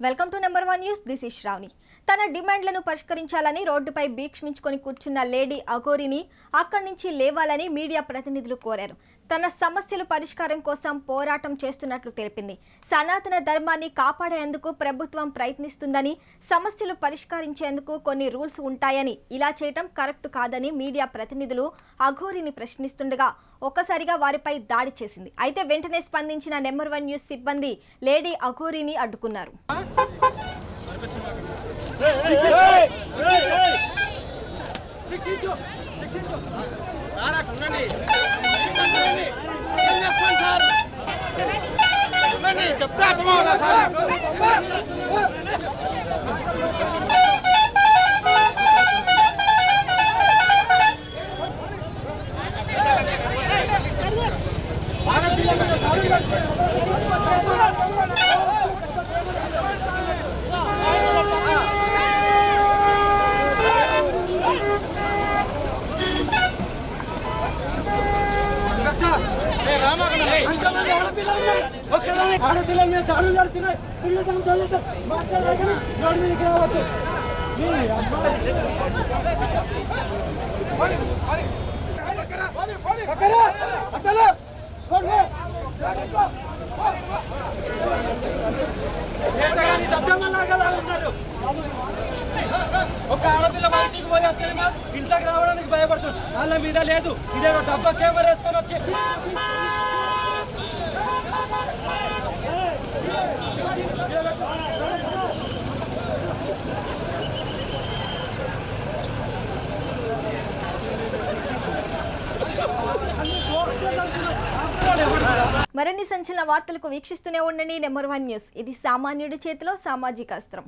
Welcome to number 1 news. This is Shravani. తన డిమాండ్లను పరిష్కరించాలని రోడ్డుపై భీక్షమించుకొని కూర్చున్న లేడీ అఘోరిని అక్కడి నుంచి లేవాలని మీడియా ప్రతినిధులు కోరారు. తన సమస్యల పరిష్కారం కోసం పోరాటం చేస్తున్నట్లు తెలిపింది. సనాతన ధర్మాన్ని కాపాడేందుకు ప్రభుత్వం ప్రయత్నిస్తుందని, సమస్యలు పరిష్కరించేందుకు కొన్ని రూల్స్ ఉంటాయని, ఇలా చేయటం కరెక్ట్ కాదని మీడియా ప్రతినిధులు అఘోరిని ప్రశ్నిస్తుండగా ఒక్కసారిగా వారిపై దాడి చేసింది. అయితే వెంటనే స్పందించిన నెంబర్ 1 న్యూస్ సిబ్బంది లేడీ అఘోరిని అడ్డుకున్నారు. చెప్తే అర్థమవుదా సార్? ఆడపిల్లల మీద దాడులు జరుగుతున్నాయి. పిల్లలతో మాట్లాడలేకనే రోడ్డు మీదకి రావద్దు. చేతగాని దద్దమ్మలాగా ఉన్నారు. ఒక ఆడపిల్ల బయటికి పోయి వస్తేమో ఇంట్లోకి రావడానికి భయపడుతుంది. వాళ్ళ మీద లేదు, ఇదేదో డబ్బా కెమెరా వేసుకొని వచ్చి మరిన్ని సంచలన వార్తలకు వీక్షిస్తూనే ఉండండి నెంబర్ 1 న్యూస్. ఇది సామాన్యుడి చేతిలో సామాజిక అస్త్రం.